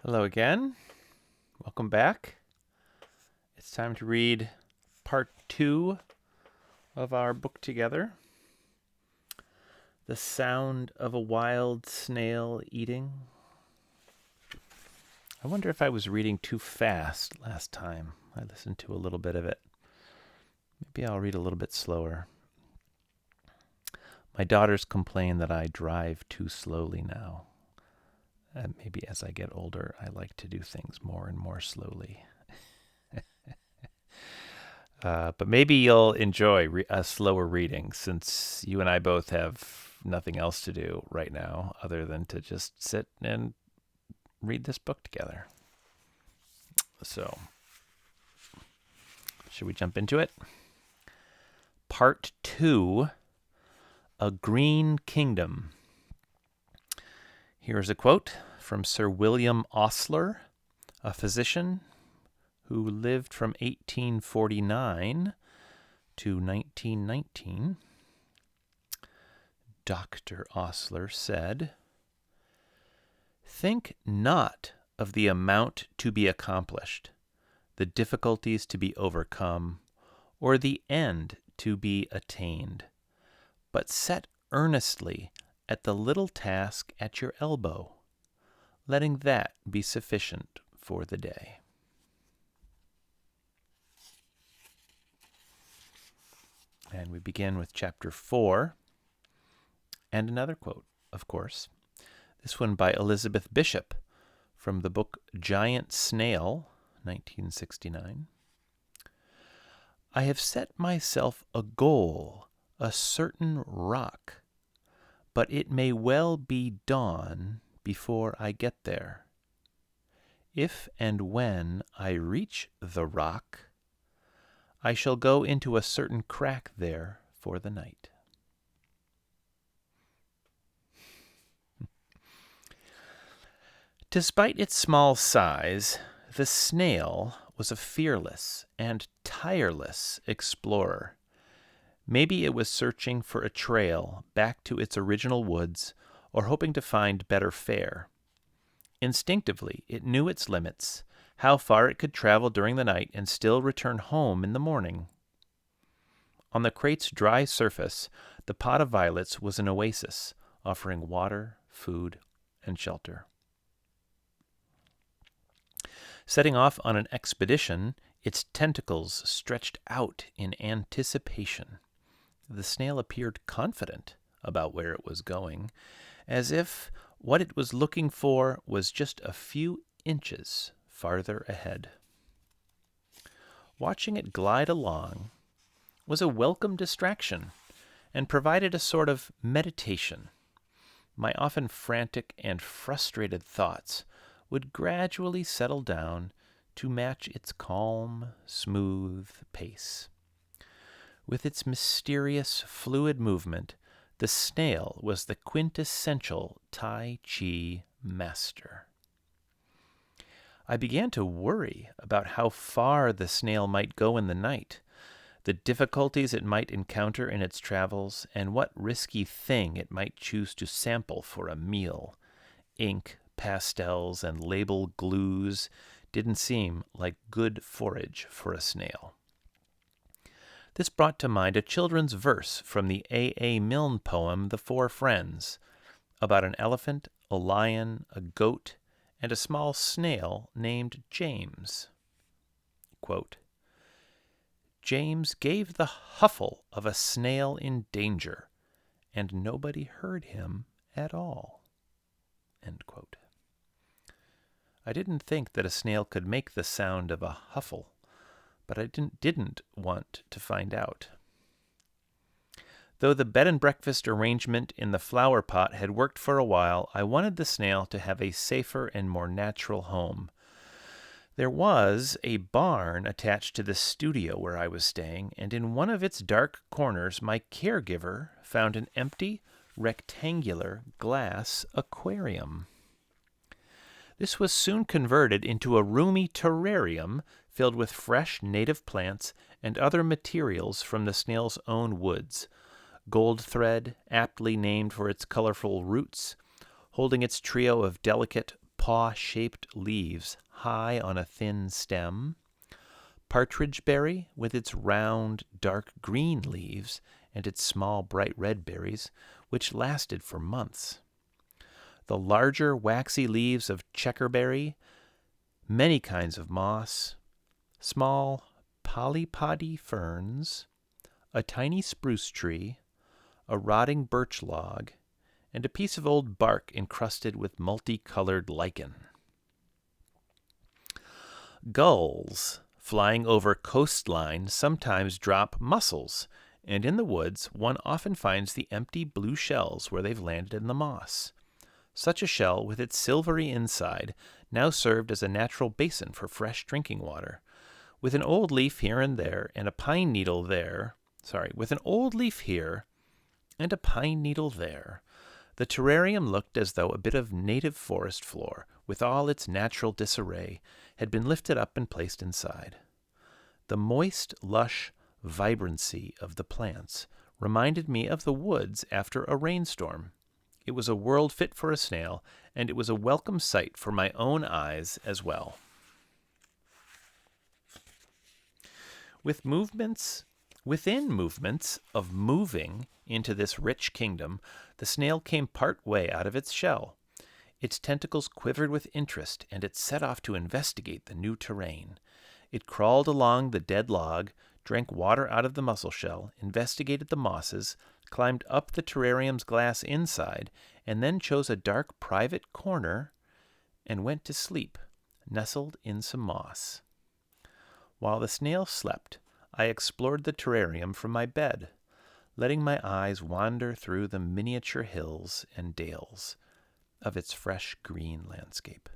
Hello again. Welcome back. It's time to read part 2 of our book together. The Sound of a Wild Snail Eating. I wonder if I was reading too fast last time. I listened to a little bit of it. Maybe I'll read a little bit slower. My daughters complain that I drive too slowly now. Maybe as I get older, I like to do things more and more slowly. But maybe you'll enjoy a slower reading, since you and I both have nothing else to do right now other than to just sit and read this book together. So, should we jump into it? Part 2, A Green Kingdom. Here is a quote from Sir William Osler, a physician who lived from 1849 to 1919. Dr. Osler said, "Think not of the amount to be accomplished, the difficulties to be overcome, or the end to be attained, but set earnestly at the little task at your elbow, letting that be sufficient for the day." And we begin with chapter 4, and another quote, of course. This one by Elizabeth Bishop from the book Giant Snail, 1969. "I have set myself a goal, a certain rock, but it may well be dawn before I get there. If and when I reach the rock, I shall go into a certain crack there for the night." Despite its small size, the snail was a fearless and tireless explorer. Maybe it was searching for a trail back to its original woods, or hoping to find better fare. Instinctively, it knew its limits, how far it could travel during the night and still return home in the morning. On the crate's dry surface, the pot of violets was an oasis, offering water, food, and shelter. Setting off on an expedition, its tentacles stretched out in anticipation. The snail appeared confident about where it was going, as if what it was looking for was just a few inches farther ahead. Watching it glide along was a welcome distraction and provided a sort of meditation. My often frantic and frustrated thoughts would gradually settle down to match its calm, smooth pace. With its mysterious, fluid movement, the snail was the quintessential Tai Chi master. I began to worry about how far the snail might go in the night, the difficulties it might encounter in its travels, and what risky thing it might choose to sample for a meal. Ink, pastels, and label glues didn't seem like good forage for a snail. This brought to mind a children's verse from the A. Milne poem The Four Friends, about an elephant, a lion, a goat, and a small snail named James. Quote, "James gave the huffle of a snail in danger, and nobody heard him at all." End quote. I didn't think that a snail could make the sound of a huffle, but I didn't want to find out. Though the bed and breakfast arrangement in the flower pot had worked for a while, I wanted the snail to have a safer and more natural home. There was a barn attached to the studio where I was staying, and in one of its dark corners my caregiver found an empty, rectangular glass aquarium. This was soon converted into a roomy terrarium filled with fresh native plants and other materials from the snail's own woods. Gold thread, aptly named for its colorful roots, holding its trio of delicate paw-shaped leaves high on a thin stem, partridge berry with its round, dark green leaves and its small, bright red berries, which lasted for months. The larger, waxy leaves of checkerberry, many kinds of moss, small polypody ferns, a tiny spruce tree, a rotting birch log, and a piece of old bark encrusted with multicolored lichen. Gulls flying over coastline sometimes drop mussels, and in the woods one often finds the empty blue shells where they've landed in the moss. Such a shell, with its silvery inside, now served as a natural basin for fresh drinking water. With an old leaf here and there, and a pine needle there, with an old leaf here and a pine needle there, the terrarium looked as though a bit of native forest floor, with all its natural disarray, had been lifted up and placed inside. The moist, lush vibrancy of the plants reminded me of the woods after a rainstorm. It was a world fit for a snail, and it was a welcome sight for my own eyes as well. Within movements of moving into this rich kingdom, the snail came part way out of its shell. Its tentacles quivered with interest, and it set off to investigate the new terrain. It crawled along the dead log, drank water out of the mussel shell, investigated the mosses, climbed up the terrarium's glass inside, and then chose a dark private corner and went to sleep, nestled in some moss. While the snail slept, I explored the terrarium from my bed, letting my eyes wander through the miniature hills and dales of its fresh green landscape.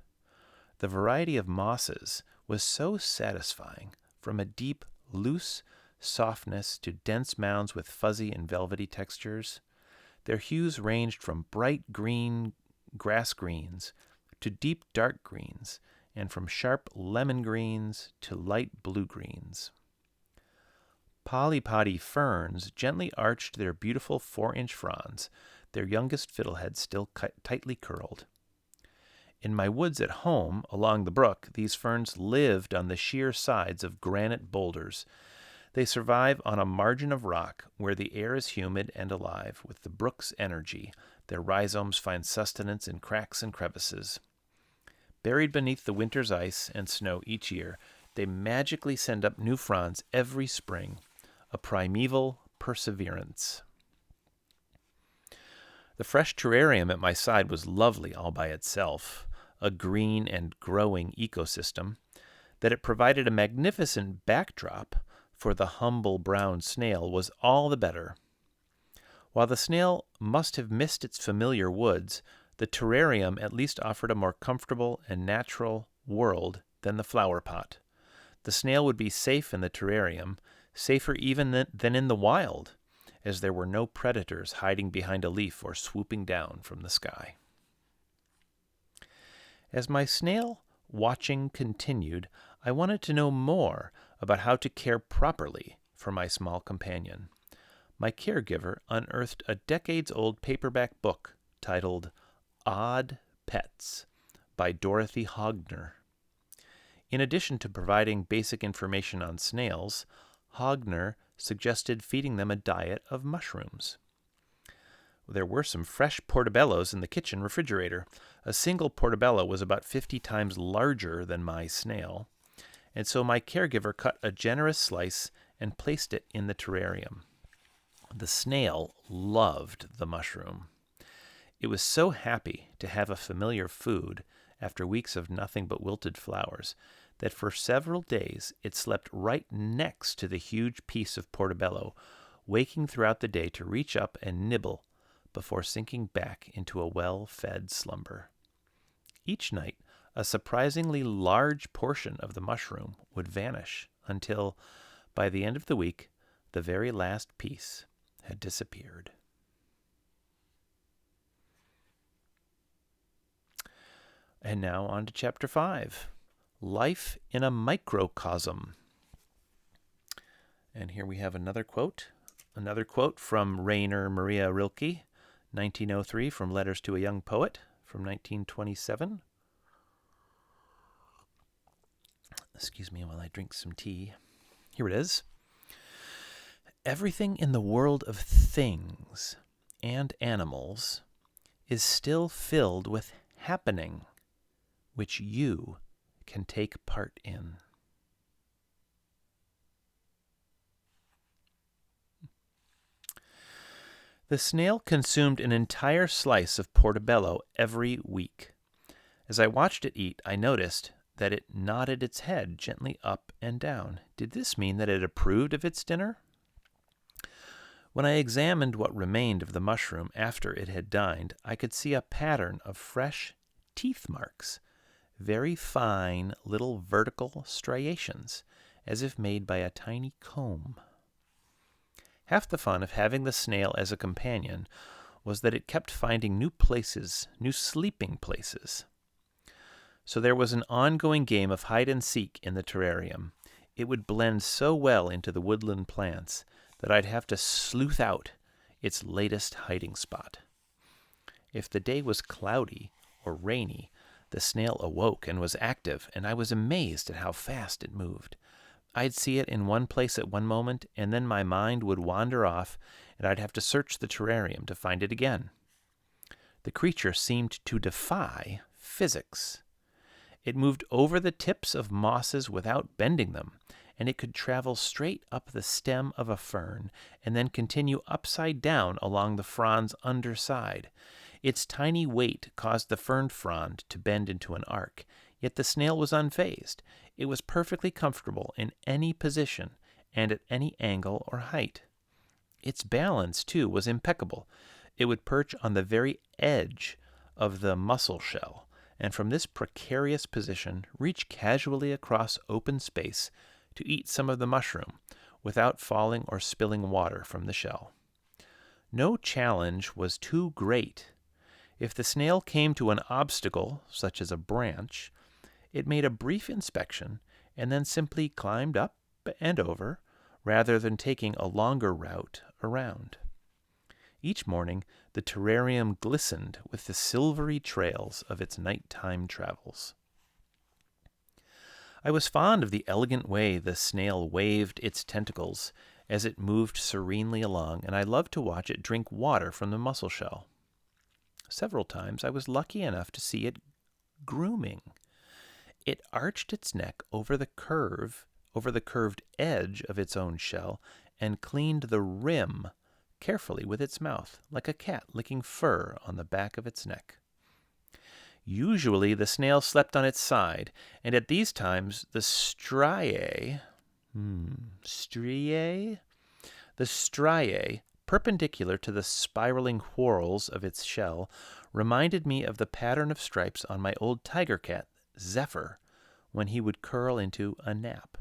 The variety of mosses was so satisfying, from a deep, loose softness to dense mounds with fuzzy and velvety textures. Their hues ranged from bright green grass greens to deep dark greens, and from sharp lemon greens to light blue greens. Polypody ferns gently arched their beautiful 4-inch fronds, their youngest fiddleheads still tightly curled. In my woods at home, along the brook, these ferns lived on the sheer sides of granite boulders. They survive on a margin of rock where the air is humid and alive with the brook's energy. Their rhizomes find sustenance in cracks and crevices. Buried beneath the winter's ice and snow each year, they magically send up new fronds every spring, a primeval perseverance. The fresh terrarium at my side was lovely all by itself, a green and growing ecosystem. That it provided a magnificent backdrop for the humble brown snail was all the better. While the snail must have missed its familiar woods, the terrarium at least offered a more comfortable and natural world than the flower pot. The snail would be safe in the terrarium, safer even than in the wild, as there were no predators hiding behind a leaf or swooping down from the sky. As my snail watching continued, I wanted to know more about how to care properly for my small companion. My caregiver unearthed a decades-old paperback book titled Odd Pets by Dorothy Hogner. In addition to providing basic information on snails, Hogner suggested feeding them a diet of mushrooms. There were some fresh portobellos in the kitchen refrigerator. A single portobello was about 50 times larger than my snail, and so my caregiver cut a generous slice and placed it in the terrarium. The snail loved the mushroom. It was so happy to have a familiar food after weeks of nothing but wilted flowers that for several days it slept right next to the huge piece of portobello, waking throughout the day to reach up and nibble before sinking back into a well-fed slumber. Each night, a surprisingly large portion of the mushroom would vanish until, by the end of the week, the very last piece had disappeared. And now on to Chapter 5, Life in a Microcosm. And here we have another quote from Rainer Maria Rilke, 1903, from Letters to a Young Poet, from 1927. Excuse me while I drink some tea. Here it is. Everything in the world of things and animals is still filled with happening, which you can take part in. The snail consumed an entire slice of portobello every week. As I watched it eat, I noticed that it nodded its head gently up and down. Did this mean that it approved of its dinner? When I examined what remained of the mushroom after it had dined, I could see a pattern of fresh teeth marks, very fine little vertical striations, as if made by a tiny comb. Half the fun of having the snail as a companion was that it kept finding new places, new sleeping places. So there was an ongoing game of hide and seek in the terrarium. It would blend so well into the woodland plants that I'd have to sleuth out its latest hiding spot. If the day was cloudy or rainy, the snail awoke and was active, and I was amazed at how fast it moved. I'd see it in one place at one moment, and then my mind would wander off, and I'd have to search the terrarium to find it again. The creature seemed to defy physics. It moved over the tips of mosses without bending them, and it could travel straight up the stem of a fern and then continue upside down along the frond's underside. Its tiny weight caused the fern frond to bend into an arc, yet the snail was unfazed. It was perfectly comfortable in any position and at any angle or height. Its balance, too, was impeccable. It would perch on the very edge of the mussel shell, and from this precarious position reach casually across open space to eat some of the mushroom without falling or spilling water from the shell. No challenge was too great. If the snail came to an obstacle, such as a branch, it made a brief inspection and then simply climbed up and over, rather than taking a longer route around. Each morning, the terrarium glistened with the silvery trails of its nighttime travels. I was fond of the elegant way the snail waved its tentacles as it moved serenely along, and I loved to watch it drink water from the mussel shell. Several times I was lucky enough to see it grooming. It arched its neck over the curved edge of its own shell and cleaned the rim carefully with its mouth, like a cat licking fur on the back of its neck. Usually the snail slept on its side, and at these times the striae, perpendicular to the spiraling whorls of its shell, reminded me of the pattern of stripes on my old tiger cat, Zephyr, when he would curl into a nap.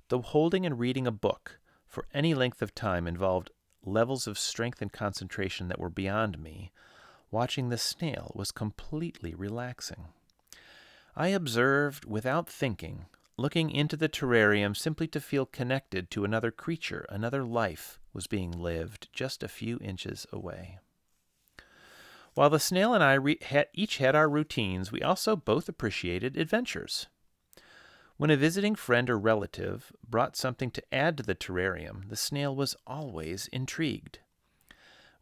Though holding and reading a book for any length of time involved levels of strength and concentration that were beyond me, watching the snail was completely relaxing. I observed without thinking, looking into the terrarium simply to feel connected to another creature, another life was being lived just a few inches away. While the snail and I each had our routines, we also both appreciated adventures. When a visiting friend or relative brought something to add to the terrarium, the snail was always intrigued.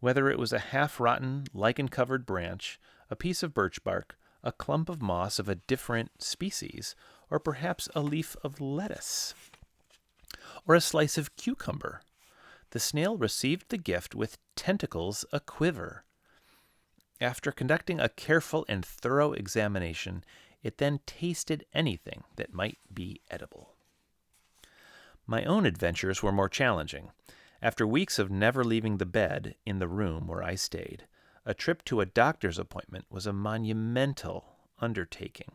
Whether it was a half-rotten, lichen-covered branch, a piece of birch bark, a clump of moss of a different species, or perhaps a leaf of lettuce, or a slice of cucumber, the snail received the gift with tentacles a-quiver. After conducting a careful and thorough examination, it then tasted anything that might be edible. My own adventures were more challenging. After weeks of never leaving the bed in the room where I stayed, a trip to a doctor's appointment was a monumental undertaking.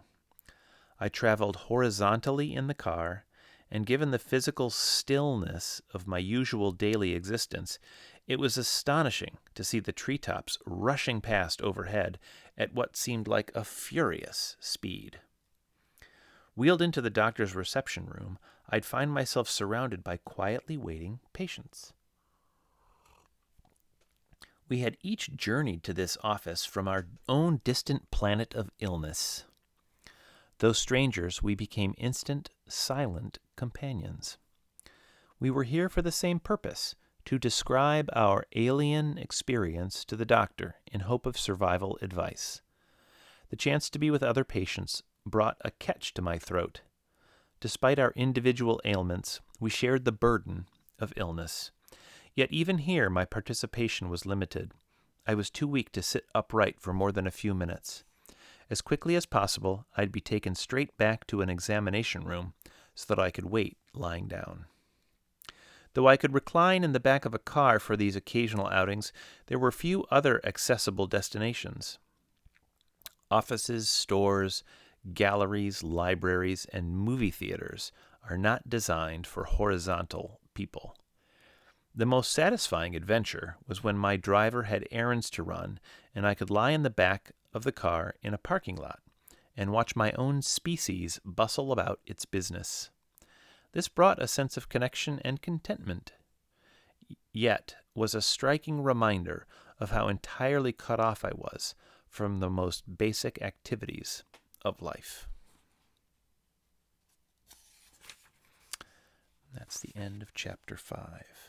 I traveled horizontally in the car, and given the physical stillness of my usual daily existence, it was astonishing to see the treetops rushing past overhead at what seemed like a furious speed. Wheeled into the doctor's reception room, I'd find myself surrounded by quietly waiting patients. We had each journeyed to this office from our own distant planet of illness. Though strangers, we became instant, silent companions. We were here for the same purpose, to describe our alien experience to the doctor in hope of survival advice. The chance to be with other patients brought a catch to my throat. Despite our individual ailments, we shared the burden of illness. Yet even here my participation was limited. I was too weak to sit upright for more than a few minutes. As quickly as possible, I'd be taken straight back to an examination room so that I could wait lying down. Though I could recline in the back of a car for these occasional outings, there were few other accessible destinations. Offices, stores, galleries, libraries, and movie theaters are not designed for horizontal people. The most satisfying adventure was when my driver had errands to run and I could lie in the back of the car in a parking lot and watch my own species bustle about its business. This brought a sense of connection and contentment, yet was a striking reminder of how entirely cut off I was from the most basic activities of life. That's the end of chapter 5.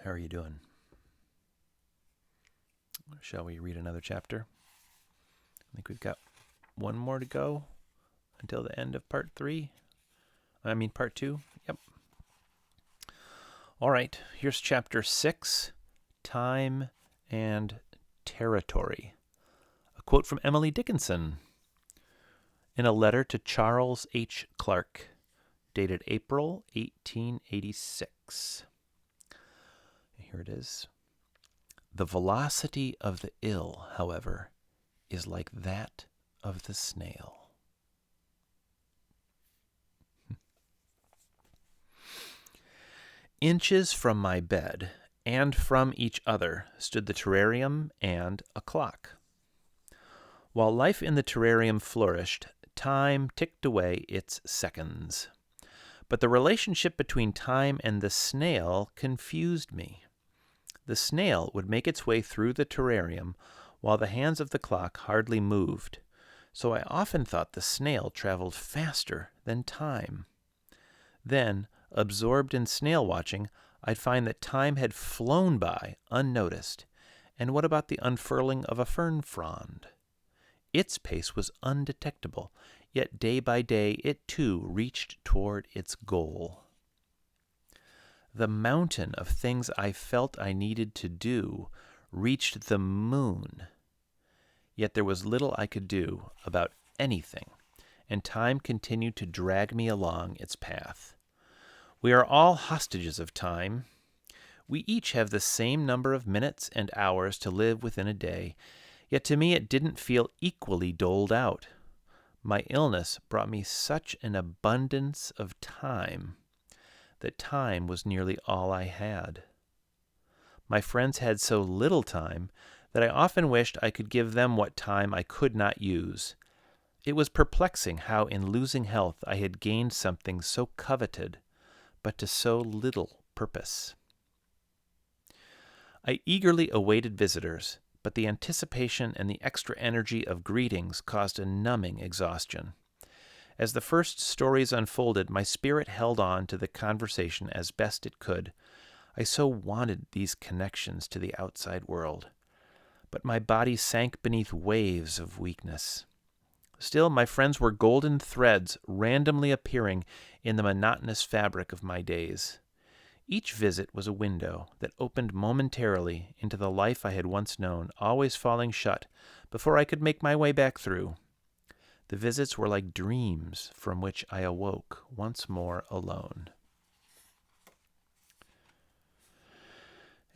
How are you doing? Shall we read another chapter? I think we've got one more to go until the end of part 2. Yep. All right, here's chapter 6, Time and Territory. A quote from Emily Dickinson in a letter to Charles H. Clark, dated April 1886. Here it is. The velocity of the ill, however, is like that of the snail. Inches from my bed and from each other stood the terrarium and a clock. While life in the terrarium flourished, time ticked away its seconds. But the relationship between time and the snail confused me. The snail would make its way through the terrarium while the hands of the clock hardly moved, so I often thought the snail traveled faster than time. Then, absorbed in snail watching, I'd find that time had flown by unnoticed. And what about the unfurling of a fern frond? Its pace was undetectable, yet day by day it too reached toward its goal. The mountain of things I felt I needed to do reached the moon. Yet there was little I could do about anything, and time continued to drag me along its path. We are all hostages of time. We each have the same number of minutes and hours to live within a day, yet to me it didn't feel equally doled out. My illness brought me such an abundance of time that time was nearly all I had. My friends had so little time that I often wished I could give them what time I could not use. It was perplexing how in losing health I had gained something so coveted, but to so little purpose. I eagerly awaited visitors, but the anticipation and the extra energy of greetings caused a numbing exhaustion. As the first stories unfolded, my spirit held on to the conversation as best it could. I so wanted these connections to the outside world. But my body sank beneath waves of weakness. Still, my friends were golden threads randomly appearing in the monotonous fabric of my days. Each visit was a window that opened momentarily into the life I had once known, always falling shut before I could make my way back through. The visits were like dreams from which I awoke once more alone.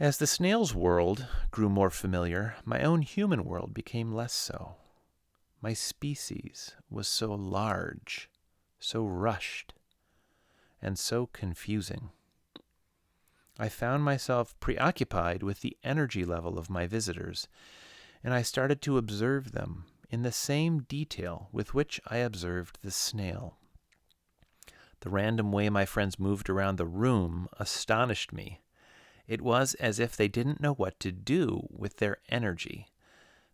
As the snail's world grew more familiar, my own human world became less so. My species was so large, so rushed, and so confusing. I found myself preoccupied with the energy level of my visitors, and I started to observe them in the same detail with which I observed the snail. The random way my friends moved around the room astonished me. It was as if they didn't know what to do with their energy.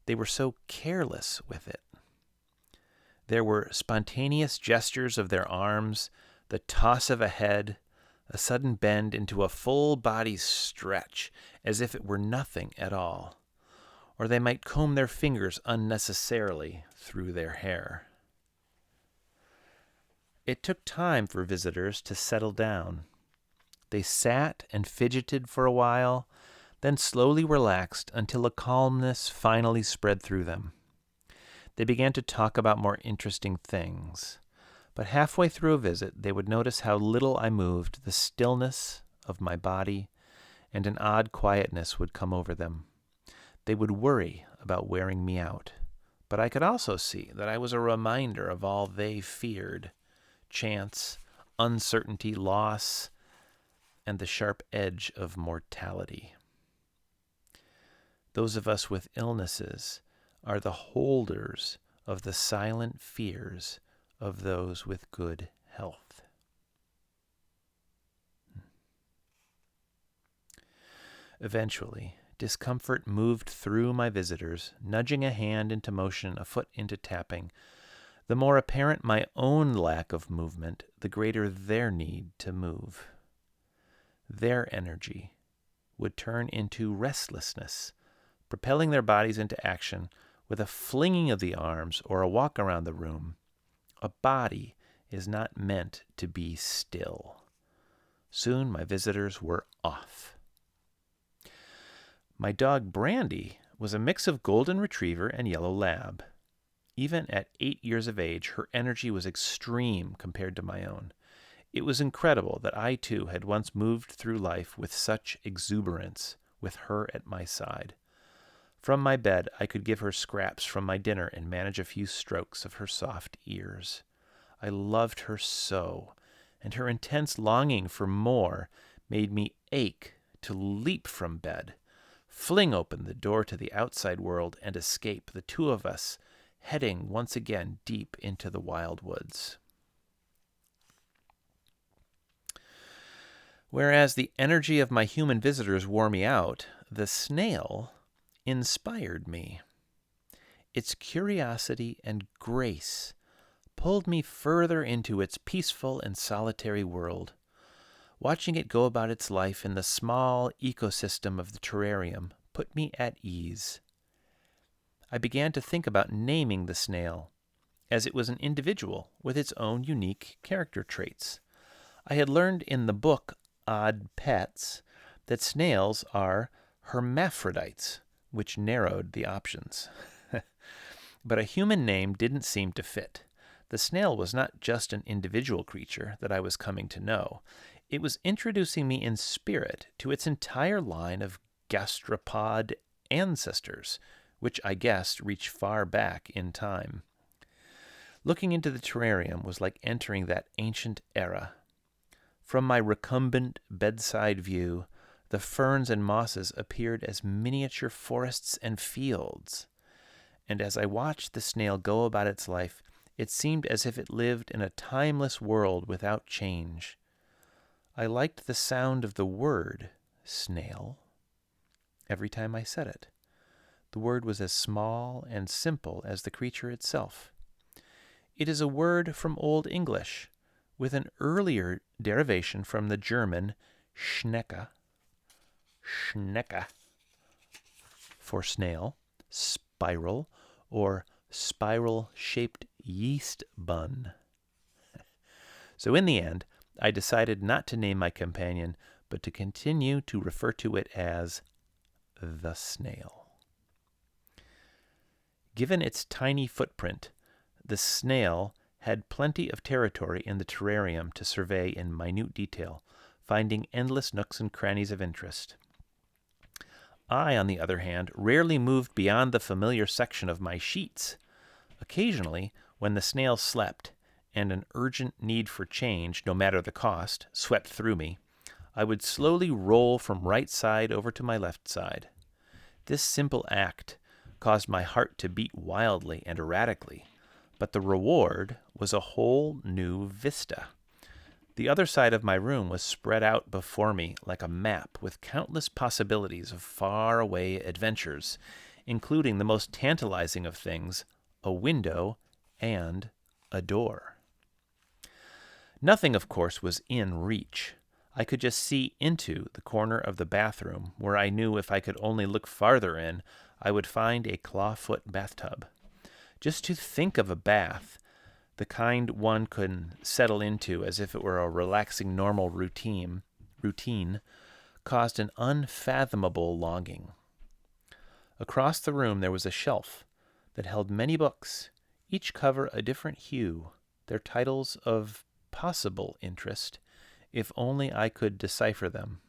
They were so careless with it. There were spontaneous gestures of their arms, the toss of a head, a sudden bend into a full body stretch, as if it were nothing at all. Or they might comb their fingers unnecessarily through their hair. It took time for visitors to settle down. They sat and fidgeted for a while, then slowly relaxed until a calmness finally spread through them. They began to talk about more interesting things, but halfway through a visit they would notice how little I moved, the stillness of my body, and an odd quietness would come over them. They would worry about wearing me out, but I could also see that I was a reminder of all they feared: chance, uncertainty, loss, and the sharp edge of mortality. Those of us with illnesses are the holders of the silent fears of those with good health. Eventually, discomfort moved through my visitors, nudging a hand into motion, a foot into tapping. The more apparent my own lack of movement, the greater their need to move. Their energy would turn into restlessness, propelling their bodies into action with a flinging of the arms or a walk around the room. A body is not meant to be still. Soon my visitors were off. My dog Brandy was a mix of golden retriever and yellow lab. Even at 8 years of age, her energy was extreme compared to my own. It was incredible that I too had once moved through life with such exuberance, with her at my side. From my bed, I could give her scraps from my dinner and manage a few strokes of her soft ears. I loved her so, and her intense longing for more made me ache to leap from bed, fling open the door to the outside world, and escape, the two of us heading once again deep into the wild woods. Whereas the energy of my human visitors wore me out, the snail inspired me. Its curiosity and grace pulled me further into its peaceful and solitary world. Watching it go about its life in the small ecosystem of the terrarium put me at ease. I began to think about naming the snail, as it was an individual with its own unique character traits. I had learned in the book Odd Pets that snails are hermaphrodites, which narrowed the options. But a human name didn't seem to fit. The snail was not just an individual creature that I was coming to know. It was introducing me in spirit to its entire line of gastropod ancestors, which I guessed reached far back in time. Looking into the terrarium was like entering that ancient era. From my recumbent bedside view, the ferns and mosses appeared as miniature forests and fields. And as I watched the snail go about its life, it seemed as if it lived in a timeless world without change. I liked the sound of the word snail every time I said it. The word was as small and simple as the creature itself. It is a word from Old English, with an earlier derivation from the German Schnecke for snail, spiral, or spiral-shaped yeast bun. So in the end, I decided not to name my companion, but to continue to refer to it as the snail. Given its tiny footprint, the snail had plenty of territory in the terrarium to survey in minute detail, finding endless nooks and crannies of interest. I, on the other hand, rarely moved beyond the familiar section of my sheets. Occasionally, when the snail slept, and an urgent need for change, no matter the cost, swept through me, I would slowly roll from right side over to my left side. This simple act caused my heart to beat wildly and erratically, but the reward was a whole new vista. The other side of my room was spread out before me like a map with countless possibilities of far-away adventures. including the most tantalizing of things, a window and a door. Nothing, of course, was in reach. I could just see into the corner of the bathroom, where I knew if I could only look farther in, I would find a clawfoot bathtub. Just to think of a bath, the kind one could settle into as if it were a relaxing normal routine, caused an unfathomable longing. Across the room there was a shelf that held many books, each cover a different hue, their titles of possible interest, if only I could decipher them.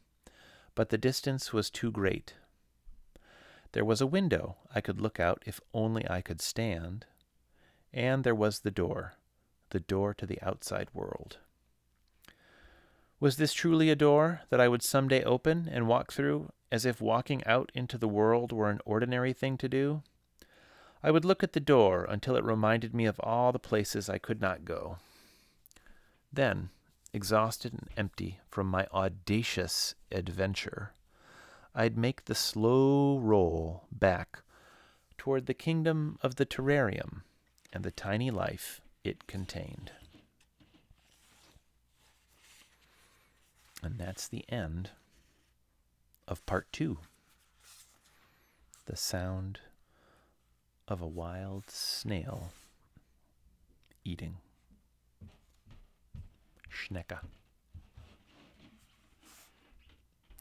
But the distance was too great. There was a window I could look out if only I could stand, and there was the door to the outside world. Was this truly a door that I would someday open and walk through, as if walking out into the world were an ordinary thing to do? I would look at the door until it reminded me of all the places I could not go. Then, exhausted and empty from my audacious adventure, I'd make the slow roll back toward the kingdom of the terrarium and the tiny life it contained. And that's the end of part 2. The sound of a wild snail eating. Schnecke.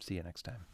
See you next time.